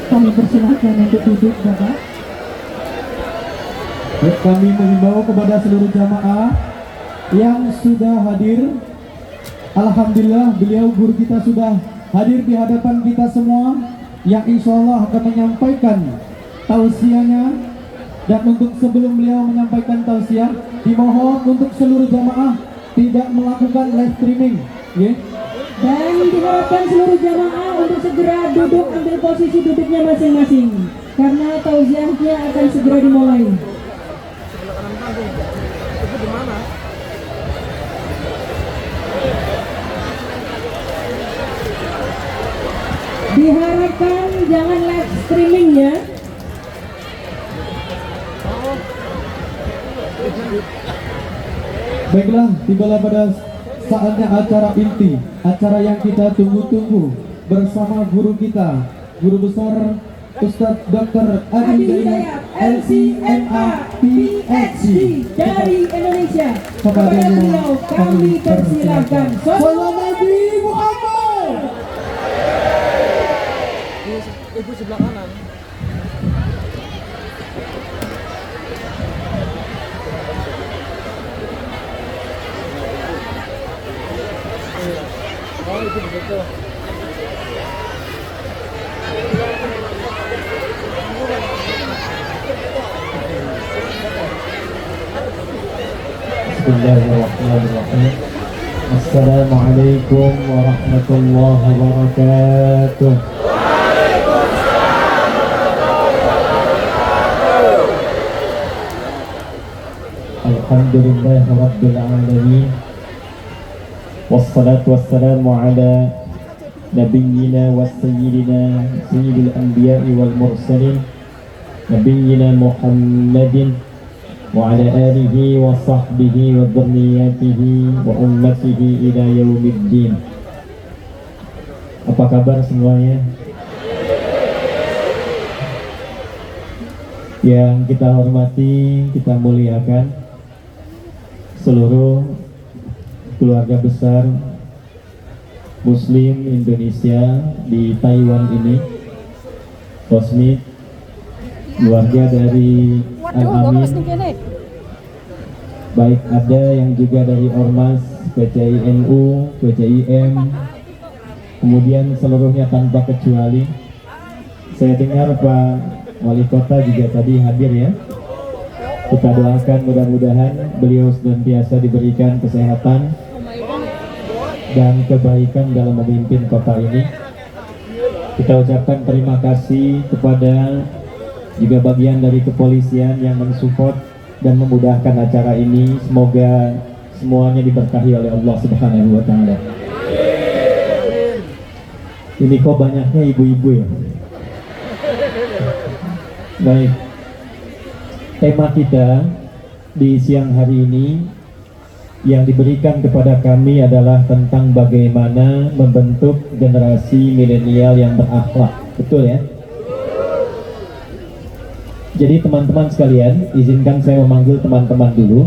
Kami persilahkan untuk duduk, Bapak. Baik, kami mengimbau kepada seluruh jamaah yang sudah hadir. Alhamdulillah, beliau guru kita sudah hadir di hadapan kita semua, yang insya Allah akan menyampaikan tausiahnya. Dan untuk sebelum beliau menyampaikan tausiah, dimohon untuk seluruh jamaah tidak melakukan live streaming, ya. Dan diharapkan seluruh jamaah untuk segera duduk, ambil posisi duduknya masing-masing, karena tausiahnya akan segera dimulai. Diharapkan jangan live streaming ya. Baiklah, tibalah pada saatnya acara inti, acara yang kita tunggu-tunggu bersama guru kita, guru besar Ustadz Dr. Adi Hidayat, LCMA, PhD dari Indonesia. Kepada beliau kami persilakan. Salam Nabi Muhammad. Ibu sebelah kanan. Oh, itu begitu. Bismillahirrahmanirrahim. Assalamualaikum warahmatullahi wabarakatuh. Alhamdulillah Rabbil Alamin. Wassalatu wassalamu ala nabiyyina wa sayyidina sayyidil anbiya'i wal mursalin nabiyyina Muhammadin wa ala alihi wa sahbihi wa dhurriyyatihi wa ummatihi ila yaumiddin. Apa kabar semuanya? Yang kita hormati, kita muliakan seluruh keluarga besar Muslim Indonesia di Taiwan ini, Rosmi, keluarga dari Al-Amin, baik ada yang juga dari Ormas, PCINU, PCIM, kemudian seluruhnya tanpa kecuali. Saya dengar Pak Wali Kota juga tadi hadir ya. Kita doakan mudah-mudahan beliau senantiasa diberikan kesehatan dan kebaikan dalam memimpin kota ini. Kita ucapkan terima kasih kepada juga bagian dari kepolisian yang mensupport dan memudahkan acara ini. Semoga semuanya diberkahi oleh Allah Subhanahu wa Ta'ala. Ini kok banyaknya ibu-ibu ya. Baik, tema kita di siang hari ini yang diberikan kepada kami adalah tentang bagaimana membentuk generasi milenial yang berakhlak. Betul ya? Jadi teman-teman sekalian, izinkan saya memanggil teman-teman dulu.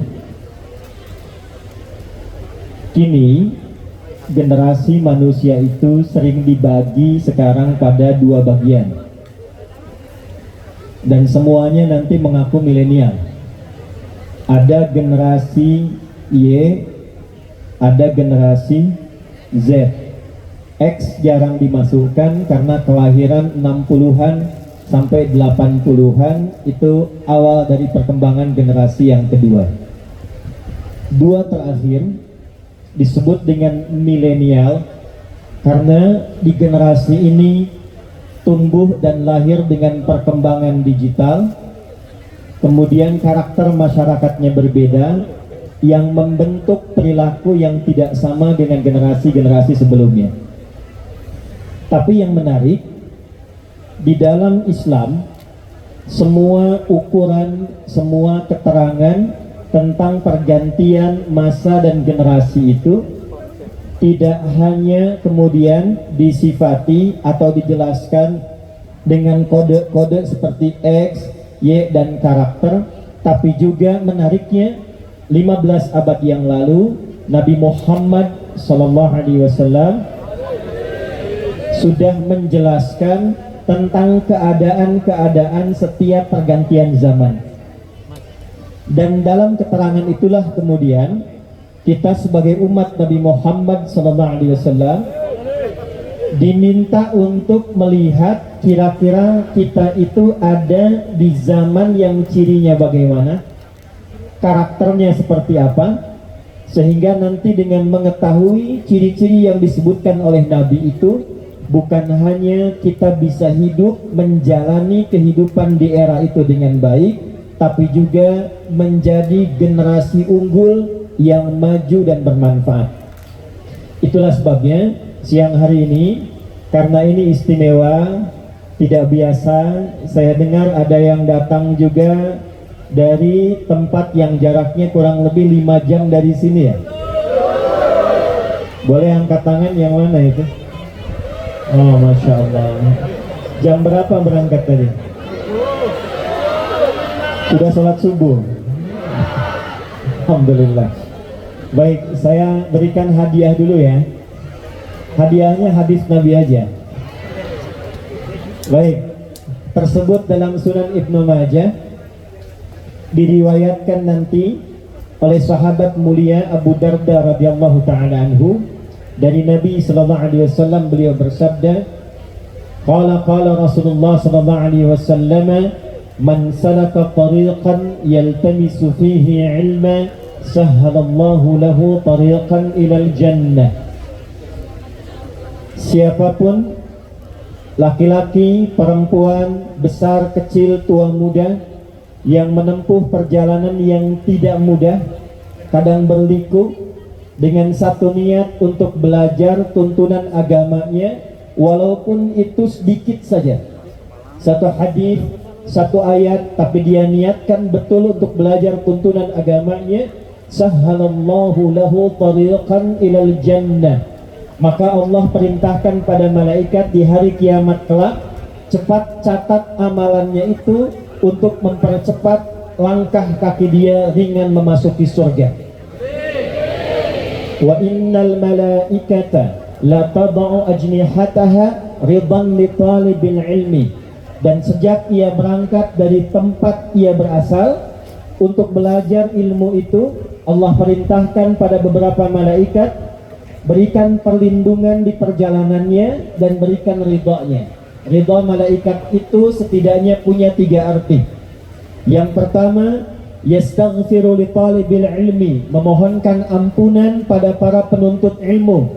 Kini generasi manusia itu sering dibagi sekarang pada dua bagian, dan semuanya nanti mengaku milenial. Ada generasi Y, ada generasi Z. X jarang dimasukkan karena kelahiran 60-an sampai 80-an, itu awal dari perkembangan generasi yang kedua. Dua terakhir disebut dengan milenial karena di generasi ini tumbuh dan lahir dengan perkembangan digital, kemudian karakter masyarakatnya berbeda yang membentuk perilaku yang tidak sama dengan generasi-generasi sebelumnya. Tapi yang menarik, di dalam Islam semua ukuran, semua keterangan tentang pergantian masa dan generasi itu tidak hanya kemudian disifati atau dijelaskan dengan kode-kode seperti X, Y, dan karakter, tapi juga menariknya 15 abad yang lalu Nabi Muhammad SAW sudah menjelaskan tentang keadaan-keadaan setiap pergantian zaman. Dan dalam keterangan itulah kemudian kita sebagai umat Nabi Muhammad SAW diminta untuk melihat kira-kira kita itu ada di zaman yang cirinya bagaimana, karakternya seperti apa, sehingga nanti dengan mengetahui ciri-ciri yang disebutkan oleh Nabi itu, bukan hanya kita bisa hidup menjalani kehidupan di era itu dengan baik, tapi juga menjadi generasi unggul yang maju dan bermanfaat. Itulah sebabnya siang hari ini, karena ini istimewa, tidak biasa, saya dengar ada yang datang juga dari tempat yang jaraknya kurang lebih 5 jam dari sini ya. Boleh angkat tangan yang mana itu? Oh, Masya Allah. Jam berapa berangkat tadi? Sudah sholat subuh. Alhamdulillah. Baik, saya berikan hadiah dulu ya. Hadiahnya hadis Nabi aja. Baik, tersebut dalam Sunan Ibnu Majah, diriwayatkan nanti oleh sahabat mulia Abu Darda radhiyallahu taala anhu, dari Nabi sallallahu alaihi wasallam, beliau bersabda, qala Rasulullah sallallahu alaihi wasallam, man salaka tariqan yaltamisu fihi ilma sahhalallahu lahu tariqan ilal jannah. Siapapun, laki-laki, perempuan, besar, kecil, tua, muda, yang menempuh perjalanan yang tidak mudah, kadang berliku, dengan satu niat untuk belajar tuntunan agamanya, walaupun itu sedikit saja, satu hadis, satu ayat, tapi dia niatkan betul untuk belajar tuntunan agamanya, sahhalallahu lahu tariqan ilal jannah, maka Allah perintahkan pada malaikat di hari kiamat kelak, cepat catat amalannya itu untuk mempercepat langkah kaki dia ringan memasuki surga. Wa innal malaikata la tad'u ajnihataha ridan li talibil ilmi. Dan sejak ia berangkat dari tempat ia berasal untuk belajar ilmu itu, Allah perintahkan pada beberapa malaikat, berikan perlindungan di perjalanannya dan berikan ridhonya. Ridha malaikat itu setidaknya punya 3 arti. Yang pertama, yastaghfiru li talibil ilmi, memohonkan ampunan pada para penuntut ilmu.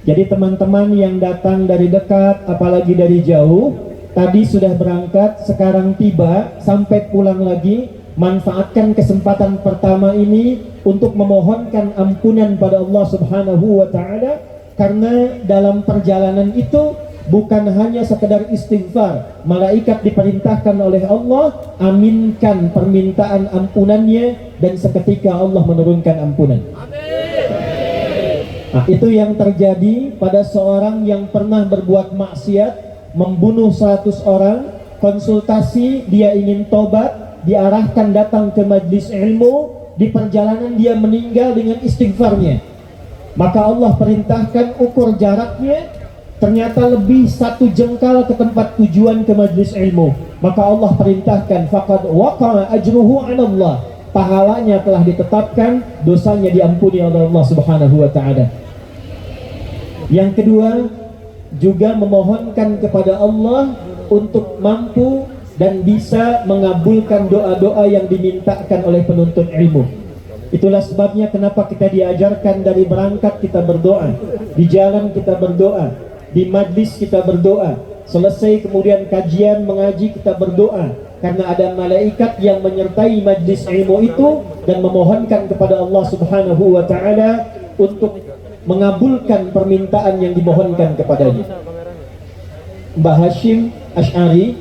Jadi teman-teman yang datang dari dekat, apalagi dari jauh, tadi sudah berangkat, sekarang tiba, sampai pulang lagi, manfaatkan kesempatan pertama ini untuk memohonkan ampunan pada Allah Subhanahu wa taala, karena dalam perjalanan itu bukan hanya sekedar istighfar, malaikat diperintahkan oleh Allah aminkan permintaan ampunannya, dan seketika Allah menurunkan ampunan. Nah, itu yang terjadi pada seorang yang pernah berbuat maksiat, membunuh 100 orang, konsultasi, dia ingin tobat, diarahkan datang ke majlis ilmu, di perjalanan dia meninggal dengan istighfarnya. Maka Allah perintahkan ukur jaraknya, ternyata lebih 1 jengkal ke tempat tujuan ke majlis ilmu. Maka Allah perintahkan, faqad waqa'a ajruhu 'ala Allah, pahalanya telah ditetapkan, dosanya diampuni oleh Allah Subhanahu wa taala. Yang kedua, juga memohonkan kepada Allah untuk mampu dan bisa mengabulkan doa-doa yang dimintakan oleh penuntut ilmu. Itulah sebabnya kenapa kita diajarkan dari berangkat kita berdoa, di jalan kita berdoa, di majlis kita berdoa, selesai kemudian kajian mengaji kita berdoa, karena ada malaikat yang menyertai majlis ilmu itu dan memohonkan kepada Allah Subhanahu wa taala untuk mengabulkan permintaan yang dimohonkan kepadanya. Mbah Hashim Asy'ari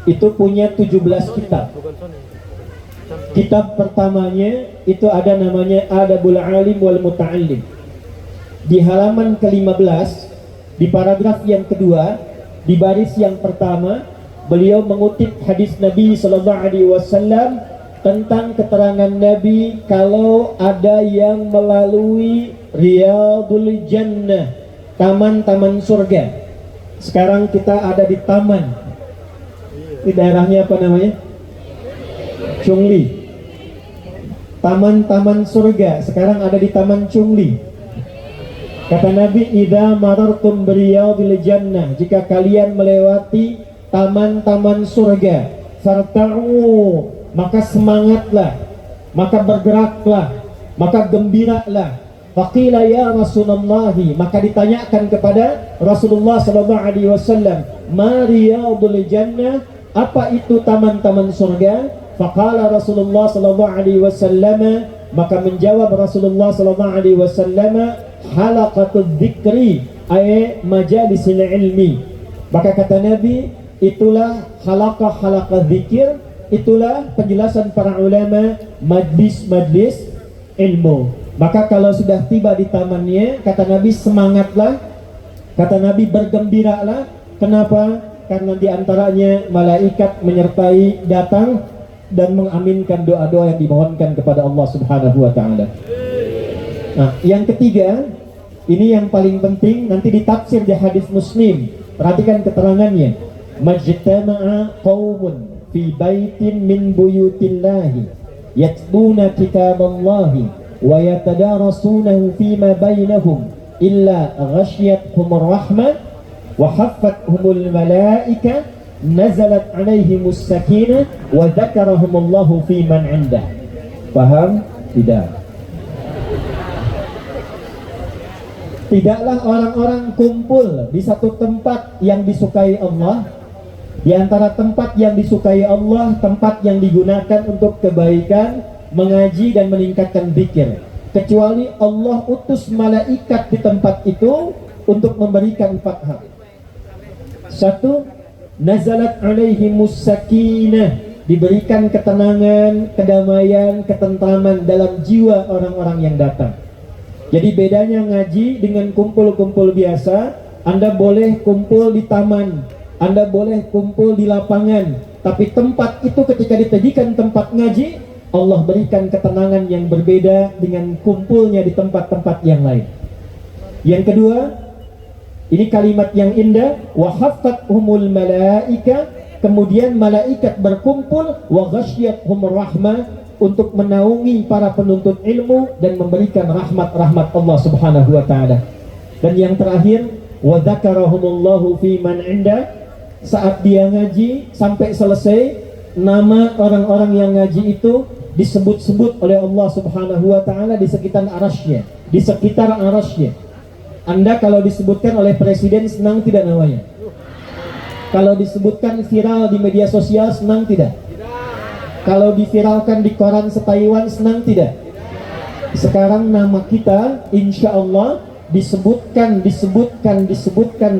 itu punya 17 kitab. Kitab pertamanya itu ada namanya Adabul Alim wal Muta'allim. Di halaman ke-15, di paragraf yang kedua, di baris yang pertama, beliau mengutip hadis Nabi sallallahu alaihi wasallam tentang keterangan Nabi kalau ada yang melalui Riyadul Jannah, taman-taman surga. Sekarang kita ada di taman Di daerahnya apa namanya? Chungli. Taman-taman surga sekarang ada di Taman Chungli. Kata Nabi, idza marartum biriyadil jannah, jika kalian melewati taman-taman surga, farta'u, maka semangatlah, maka bergeraklah, maka gembiralah. Faqila ya Rasulullah, maka ditanyakan kepada Rasulullah sallallahu alaihi wasallam, ma riyadul jannah, apa itu taman-taman surga? Faqala Rasulullah sallallahu alaihi wasallam, maka menjawab Rasulullah sallallahu alaihi wasallam, halaqatul dzikri ay majalisil ilmi. Maka kata Nabi, itulah halaqah zikir, itulah penjelasan para ulama, majlis-majlis ilmu. Maka kalau sudah tiba di tamannya, kata Nabi, semangatlah, kata Nabi, bergembiralah. Kenapa? Karena diantaranya malaikat menyertai datang dan mengaminkan doa-doa yang dimohonkan kepada Allah Subhanahu wa taala. Nah, yang ketiga, ini yang paling penting, nanti ditafsir di hadis Muslim. Perhatikan keterangannya. Majtama'a qaumun fi baitin min buyutillahi yatluna kitaballahi wa yatadarasunahu fima bainahum illa ghashiyatuhumur rahmah wa haffathumul malaika nazalat alaihimus sakinah wa dzakarahumullahu fi man 'indah. Paham? Tidak. Tidaklah orang-orang kumpul di satu tempat yang disukai Allah. Di antara tempat yang disukai Allah, tempat yang digunakan untuk kebaikan, mengaji dan meningkatkan zikir, kecuali Allah utus malaikat di tempat itu untuk memberikan 4 hal. 1. Nazalat alaihimus sakinah, diberikan ketenangan, kedamaian, ketentraman dalam jiwa orang-orang yang datang. Jadi bedanya ngaji dengan kumpul-kumpul biasa. Anda boleh kumpul di taman, Anda boleh kumpul di lapangan, tapi tempat itu ketika dijadikan tempat ngaji, Allah berikan ketenangan yang berbeda dengan kumpulnya di tempat-tempat yang lain. Yang kedua, ini kalimat yang indah, wa haffathumul malaika, kemudian malaikat berkumpul, wa ghasyiyatuhumur rahmah, untuk menaungi para penuntut ilmu dan memberikan rahmat-rahmat Allah Subhanahu wa taala. Dan yang terakhir, wa dzakarahumullahu fi man 'inda, saat dia ngaji sampai selesai, nama orang-orang yang ngaji itu disebut-sebut oleh Allah Subhanahu wa taala di sekitar arasy-Nya, di sekitar arasy-Nya. Anda kalau disebutkan oleh presiden senang tidak namanya? Kalau disebutkan viral di media sosial senang tidak? Kalau diviralkan di koran se-Taiwan senang tidak? Sekarang nama kita insya Allah disebutkan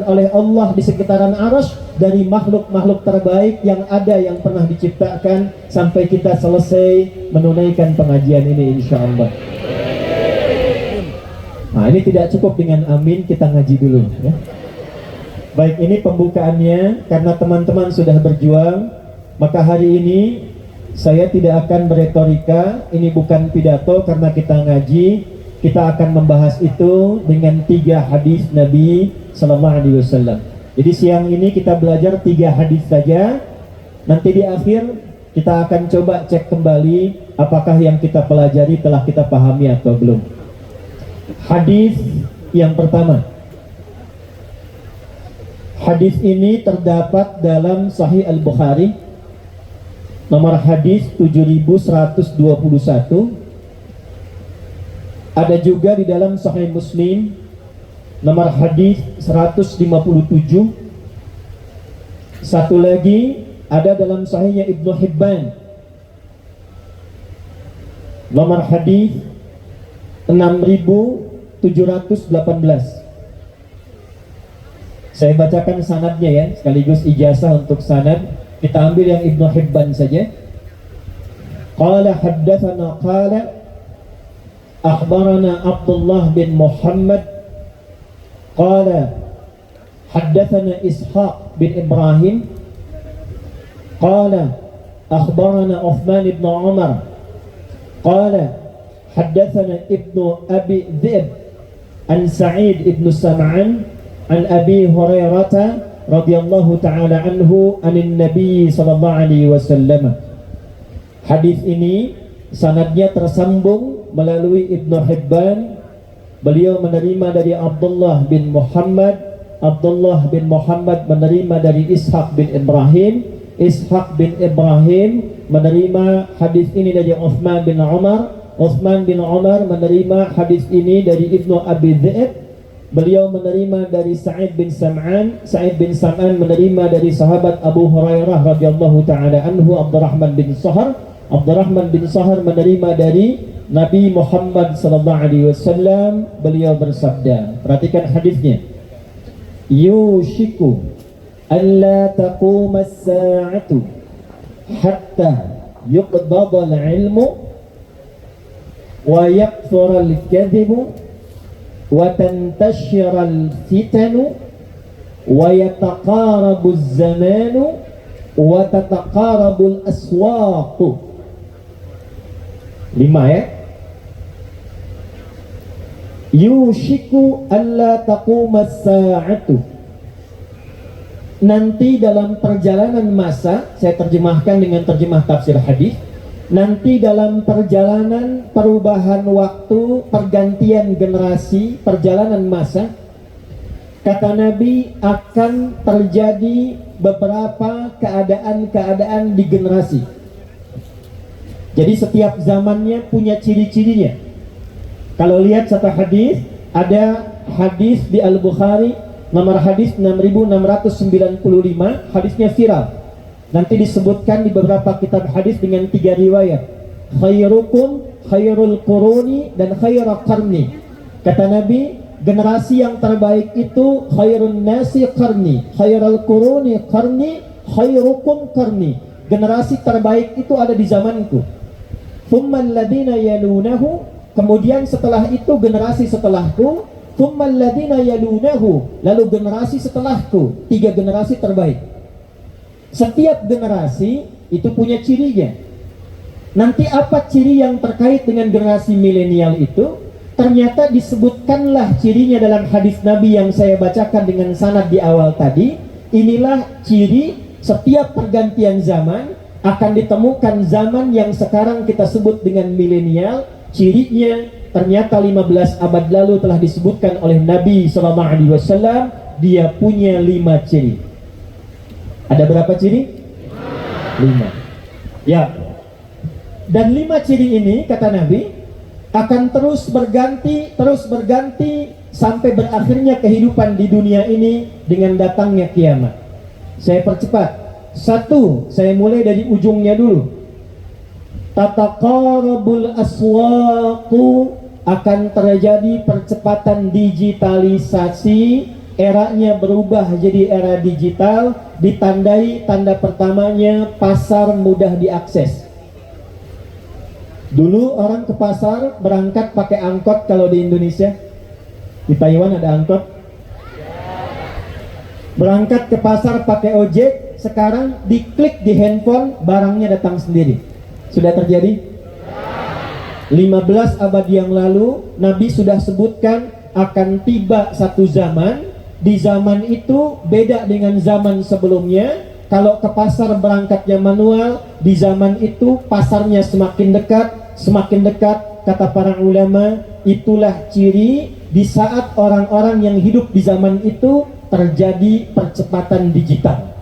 oleh Allah di sekitaran arasy dari makhluk-makhluk terbaik yang ada yang pernah diciptakan sampai kita selesai menunaikan pengajian ini insya Allah. Nah, ini tidak cukup dengan amin, kita ngaji dulu ya. Baik, ini pembukaannya. Karena teman-teman sudah berjuang, maka hari ini saya tidak akan beretorika. Ini bukan pidato karena kita ngaji. Kita akan membahas itu dengan 3 hadis Nabi Sallallahu Alaihi Wasallam. Jadi siang ini kita belajar 3 hadis saja. Nanti di akhir kita akan coba cek kembali apakah yang kita pelajari telah kita pahami atau belum. Hadis yang pertama. Hadis ini terdapat dalam Sahih Al-Bukhari, nomor hadis 7121. Ada juga di dalam Sahih Muslim, nomor hadis 157. Satu lagi ada dalam Sahihnya Ibnu Hibban, nomor hadis 6718. Saya bacakan sanadnya ya, sekaligus ijazah untuk sanad. Kita ambil yang Ibnu Hibban saja. Qala haddatsana qala akhbarana Abdullah bin Muhammad qala haddatsana Ishaq bin Ibrahim qala akhbarana Uthman bin Umar qala حدثنا ابن أبي ذئب عن سعيد بن سمعان عن أبي هريرة radhiyallahu taala anhu anin Nabi sallallahu alaihi wasallam. Hadis ini sanadnya tersambung melalui Ibnu Hibban. Beliau menerima dari Abdullah bin Muhammad, Abdullah bin Muhammad menerima dari Ishaq bin Ibrahim, Ishaq bin Ibrahim menerima hadis ini dari Uthman bin Umar, Uthman bin Umar menerima hadis ini dari Ibnu Abi Dhi'b. Beliau menerima dari Sa'id bin Sam'an, Sa'id bin Sam'an menerima dari sahabat Abu Hurairah radhiyallahu taala anhu Abdurrahman bin Sahar, Abdurrahman bin Sahar menerima dari Nabi Muhammad sallallahu alaihi wasallam. Beliau bersabda, perhatikan hadisnya. Yushiku alla taquma as-sa'atu hatta yuqbada al-'ilmu wa yakthura al-kadhibu wa tantashira al-fitanu wa yataqarabu az-zamanu wa tataqarabu al-aswaq. 5 ya. Yushiku alla taquma as-sa'atu. Nanti dalam perjalanan masa, saya terjemahkan dengan terjemah tafsir hadis. Nanti dalam perjalanan perubahan waktu, pergantian generasi, perjalanan masa, kata Nabi akan terjadi beberapa keadaan-keadaan di generasi. Jadi setiap zamannya punya ciri-cirinya. Kalau lihat satu hadis, ada hadis di Al-Bukhari nomor hadis 6695, hadisnya viral. Nanti disebutkan di beberapa kitab hadis dengan 3 riwayat. Khairukum khairul quruni dan khairul qarni. Kata Nabi, generasi yang terbaik itu khairun nasi qarni, khairul quruni qarni, khairukum qarni. Generasi terbaik itu ada di zamanku. Thumman ladina yalunahu, kemudian setelah itu generasi setelahku. Thumman ladina yalunahu, lalu generasi setelahku. 3 generasi terbaik. Setiap generasi itu punya cirinya. Nanti apa ciri yang terkait dengan generasi milenial itu? Ternyata disebutkanlah cirinya dalam hadis Nabi yang saya bacakan dengan sanad di awal tadi. Inilah ciri setiap pergantian zaman akan ditemukan zaman yang sekarang kita sebut dengan milenial. Cirinya ternyata 15 abad lalu telah disebutkan oleh Nabi SAW. Dia punya 5 ciri. Ada berapa ciri? 5. Ya. Dan 5 ciri ini kata Nabi akan terus berganti sampai berakhirnya kehidupan di dunia ini dengan datangnya kiamat. Saya percepat. 1, saya mulai dari ujungnya dulu. Tataqarabul aswaqu, akan terjadi percepatan digitalisasi. Eranya berubah jadi era digital, ditandai tanda pertamanya pasar mudah diakses. Dulu orang ke pasar berangkat pakai angkot kalau di Indonesia. Di Taiwan ada angkot. Berangkat ke pasar pakai ojek, sekarang diklik di handphone, barangnya datang sendiri. Sudah terjadi? 15 abad yang lalu Nabi sudah sebutkan akan tiba satu zaman. Di zaman itu beda dengan zaman sebelumnya. Kalau ke pasar berangkatnya manual, di zaman itu pasarnya semakin dekat, kata para ulama. Itulah ciri di saat orang-orang yang hidup di zaman itu terjadi percepatan digital.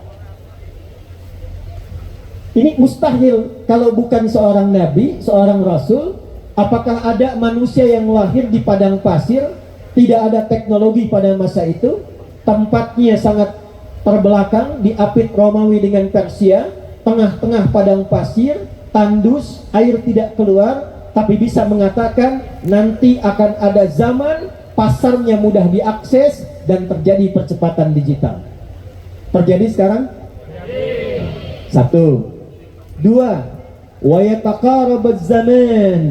Ini mustahil kalau bukan seorang nabi, seorang rasul. Apakah ada manusia yang lahir di padang pasir? Tidak ada teknologi pada masa itu. Tempatnya sangat terbelakang, diapit Romawi dengan Persia, tengah-tengah padang pasir, tandus, air tidak keluar, tapi bisa mengatakan nanti akan ada zaman pasarnya mudah diakses dan terjadi percepatan digital. Terjadi sekarang? 1. 2. Wa yataqarabuz zaman.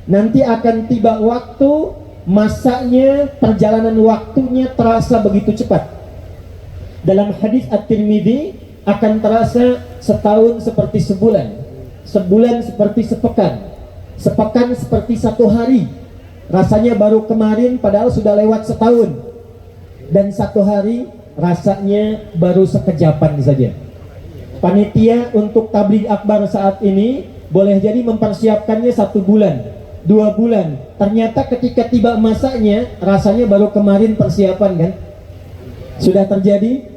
Nanti akan tiba waktu, masanya, perjalanan waktunya terasa begitu cepat. Dalam hadis At-Tirmidzi akan terasa setahun seperti sebulan, sebulan seperti sepekan, sepekan seperti 1 hari. Rasanya baru kemarin padahal sudah lewat setahun. Dan 1 hari rasanya baru sekejapan saja. Panitia untuk tabligh akbar saat ini boleh jadi mempersiapkannya 1 bulan, 2 bulan. Ternyata ketika tiba masanya, rasanya baru kemarin persiapan kan? Sudah terjadi?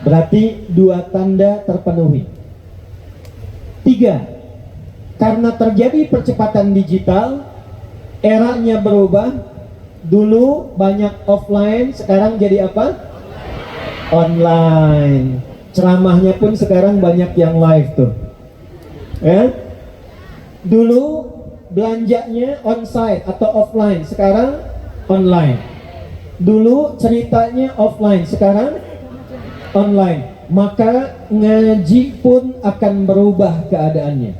Berarti 2 tanda terpenuhi. 3, karena terjadi percepatan digital, eranya berubah. Dulu banyak offline, sekarang jadi apa? Online. Ceramahnya pun sekarang banyak yang live tuh. Ya. Dulu belanjanya onsite atau offline, sekarang online. Dulu ceritanya offline, sekarang online. Maka ngaji pun akan berubah keadaannya.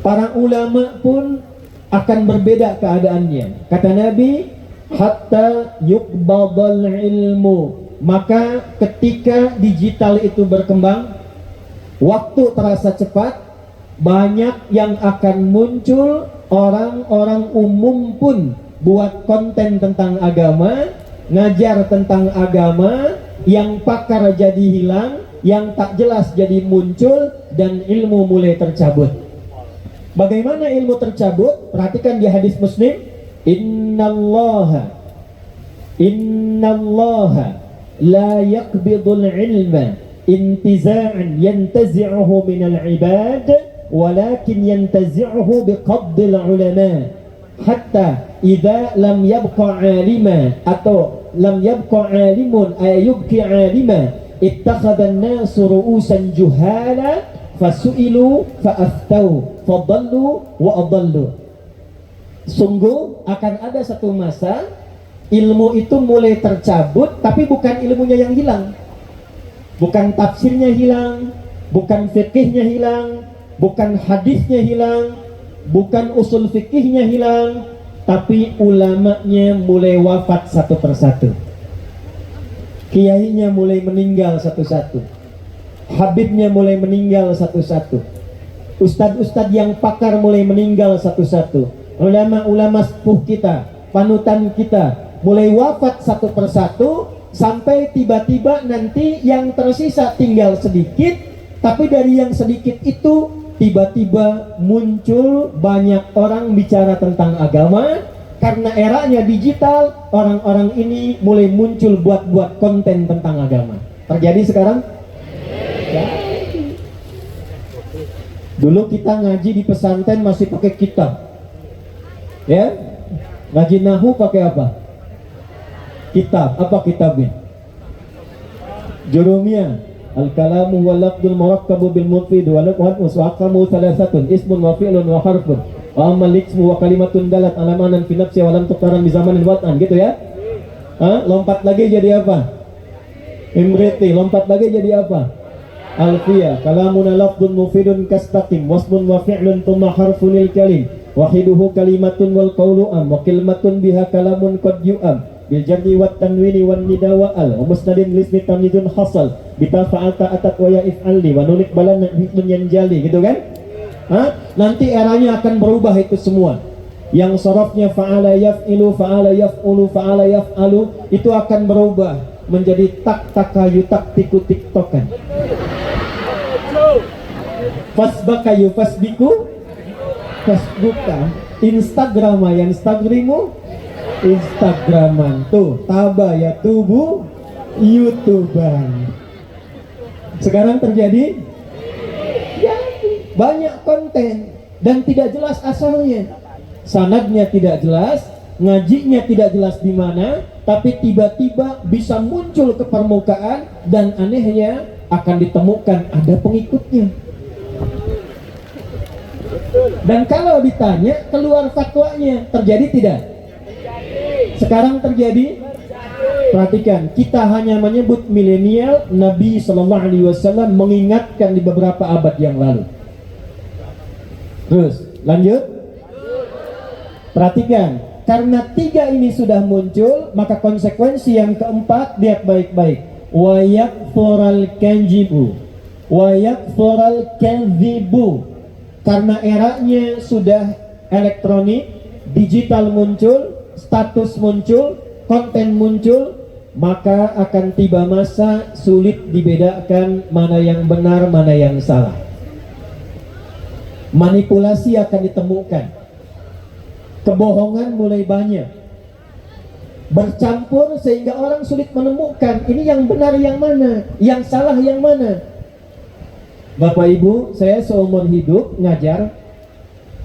Para ulama pun akan berbeda keadaannya. Kata Nabi, hatta yuqbadal ilmu. Maka ketika digital itu berkembang, waktu terasa cepat, banyak yang akan muncul orang-orang umum pun buat konten tentang agama, ngajar tentang agama, yang pakar jadi hilang, yang tak jelas jadi muncul, dan ilmu mulai tercabut. Bagaimana ilmu tercabut? Perhatikan di hadis Muslim, innallaha la yaqbidul ilma intiza'an yantazi'uhu minal ibad walakin yantazi'uhu biqabdil ulama hatta idza lam yabqa alima atau lam yabqa alimun ay yubqi alima ittakhadha an-nasu ru'usan juhala fasu'ilu fa'aftau fadallu wa adallu. Sungguh akan ada satu masa ilmu itu mulai tercabut, tapi bukan ilmunya yang hilang, bukan tafsirnya hilang, bukan fikihnya hilang, bukan hadisnya hilang, bukan usul fikihnya hilang, tapi ulamanya mulai wafat satu persatu, kiainya mulai meninggal satu-satu, habibnya mulai meninggal satu-satu, ustadz-ustadz yang pakar mulai meninggal satu-satu, ulama-ulama sepuh kita, panutan kita mulai wafat satu persatu, sampai tiba-tiba nanti yang tersisa tinggal sedikit. Tapi dari yang sedikit itu tiba-tiba muncul banyak orang bicara tentang agama. Karena eranya digital, orang-orang ini mulai muncul buat-buat konten tentang agama. Terjadi sekarang? Ya. Dulu kita ngaji di pesantren masih pakai kitab, ya. Ngaji nahu pakai apa? Kitab. Apa kitabnya? Jurumiyah, al-kalamu wal lafdul murakkabu bil mufid wa laqad uswaqamu thalathatun ismun wa fi'lun wa harfun wa amal ismu wa kalimatun dalat ala ma'nan fi nafsi wa lam tuqaran bi zamanin wat'an, gitu ya. Lompat lagi jadi apa? Imriti. Lompat lagi jadi apa? Alfiyah. Kalamuna lafdun mufidun kastaqim wasmun wa fi'lun thumma harfunil kalim wahiduhu kalimatun wal qawlu am wa kalimatun biha kalamun qad yu'am bil jarri wat tanwini wan nida wa al wa musnadin lismi tamyizun hasal bita fa'alta atat wa ya if'alli wa nulik balan hikmun yanjali, gitu kan? Nanti eranya akan berubah itu semua. Yang sorofnya fa'ala yaf'ilu, fa'ala yaf'ulu, fa'ala yaf'alu, itu akan berubah menjadi tak takayu tak tiku tiktokan, fasbakayu fasbiku fasbuka, instagrama yang instagrimu instagraman, tuh taba ya tubuh youtuban. Sekarang terjadi ya, banyak konten dan tidak jelas asalnya, sanadnya tidak jelas, ngajinya tidak jelas di mana, tapi tiba-tiba bisa muncul ke permukaan dan anehnya akan ditemukan ada pengikutnya. Dan kalau ditanya keluar fatwanya, terjadi tidak? Sekarang terjadi. Perhatikan, kita hanya menyebut milenial, Nabi SAW mengingatkan di beberapa abad yang lalu. Terus lanjut. Perhatikan, karena 3 ini sudah muncul, maka konsekuensi yang keempat, lihat baik-baik. Wa yakfural kanjibu wa yakfural kanzibu. Karena eranya sudah elektronik, digital muncul, status muncul, konten muncul, maka akan tiba masa sulit dibedakan mana yang benar, mana yang salah. Manipulasi akan ditemukan. Kebohongan mulai banyak. Bercampur sehingga orang sulit menemukan ini yang benar yang mana, yang salah yang mana. Bapak Ibu, saya seumur hidup ngajar,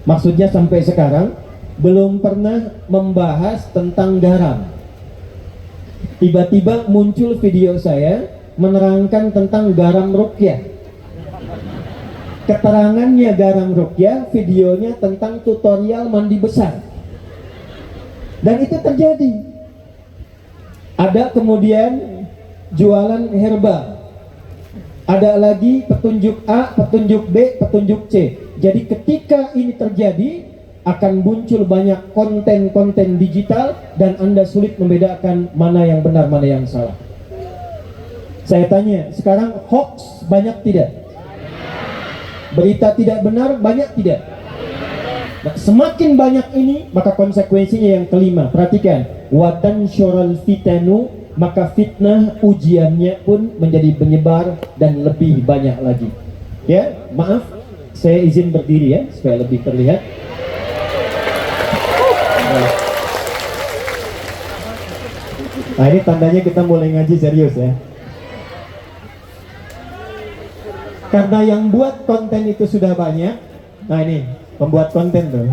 maksudnya sampai sekarang belum pernah membahas tentang garam. Tiba-tiba muncul video saya menerangkan tentang garam ruqyah. Keterangannya garam ruqyah, videonya tentang tutorial mandi besar. Dan itu terjadi. Ada kemudian jualan herbal. Ada lagi petunjuk A, petunjuk B, petunjuk C. Jadi ketika ini terjadi, akan muncul banyak konten-konten digital dan Anda sulit membedakan mana yang benar, mana yang salah. Saya tanya, sekarang hoax banyak tidak? Berita tidak benar banyak tidak? Nah, semakin banyak ini, maka konsekuensinya yang kelima. Perhatikan, watan syural fitanu, maka fitnah ujiannya pun menjadi menyebar dan lebih banyak lagi. Ya, maaf, saya izin berdiri ya supaya lebih terlihat. Nah, ini tandanya kita mulai ngaji serius ya. Karena yang buat konten itu sudah banyak. Nah, ini pembuat konten tuh.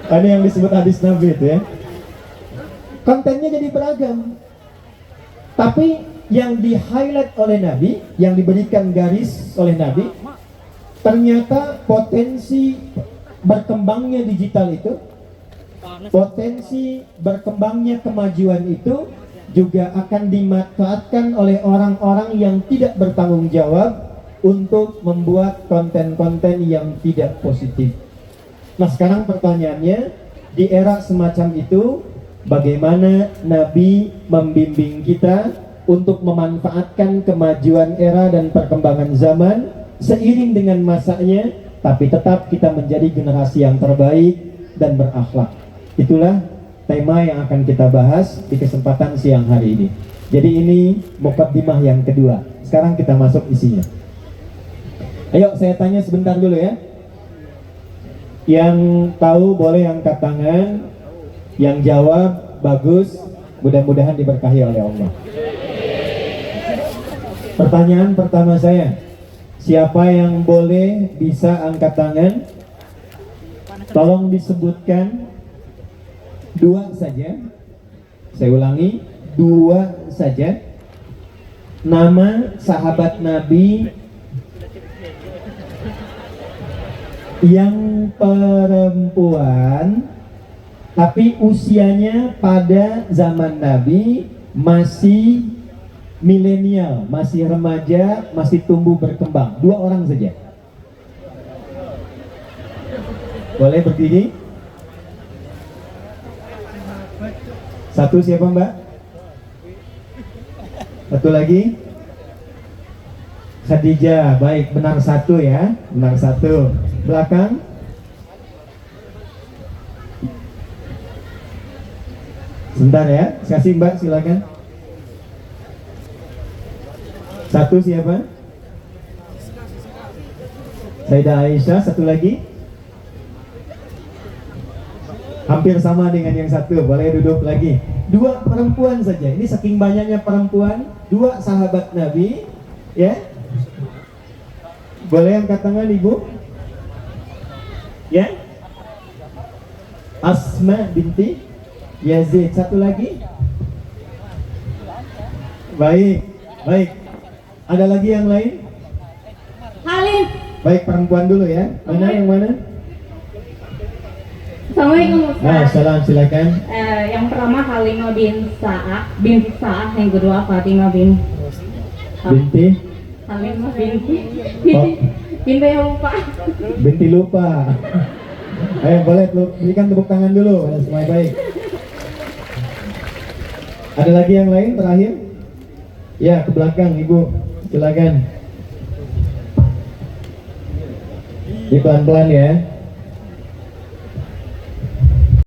Ini yang disebut hadis Nabi itu ya. Kontennya jadi beragam. Tapi yang di-highlight oleh Nabi, yang diberikan garis oleh Nabi, ternyata potensi berkembangnya digital itu, potensi berkembangnya kemajuan itu juga akan dimanfaatkan oleh orang-orang yang tidak bertanggung jawab untuk membuat konten-konten yang tidak positif. Nah, sekarang pertanyaannya, di era semacam itu, bagaimana Nabi membimbing kita untuk memanfaatkan kemajuan era dan perkembangan zaman seiring dengan masanya, tapi tetap kita menjadi generasi yang terbaik dan berakhlak. Itulah tema yang akan kita bahas di kesempatan siang hari ini. Jadi ini mukaddimah yang kedua. Sekarang kita masuk isinya. Ayo saya tanya sebentar dulu ya. Yang tahu boleh angkat tangan. Yang jawab bagus. Mudah-mudahan diberkahi oleh Allah. Pertanyaan pertama saya, siapa yang boleh bisa angkat tangan? Tolong disebutkan 2 saja. Saya ulangi, 2 saja. Nama sahabat Nabi yang perempuan tapi usianya pada zaman Nabi masih milenial, masih remaja, masih tumbuh berkembang. 2 orang saja. Boleh berdiri? Satu siapa Mbak? Satu lagi? Khadijah, baik, benar 1 ya. Benar 1. Belakang? Sebentar ya, kasih Mbak silakan. 1 siapa? Sayyidah Aisyah. 1 lagi? Hampir sama dengan yang 1, boleh duduk lagi. 2 perempuan saja. Ini saking banyaknya perempuan, 2 sahabat Nabi, ya. Boleh angkat tangan Ibu? Ya. Asma binti Yazid. 1 lagi? Baik, baik. Ada lagi yang lain? Halim. Baik, perempuan dulu ya. Mana yang mana? Assalamualaikum Ustaz. Nah, salam silakan. Yang pertama Halimah binti Sa'ah, yang kedua Fatimah Binti Halimah binti Oh. yang lupa. Binti lupa. Ayo boleh berikan tepuk tangan dulu. Semua baik. Ada lagi yang lain terakhir? Ya, ke belakang Ibu. Silakan. Ini pelan-pelan ya.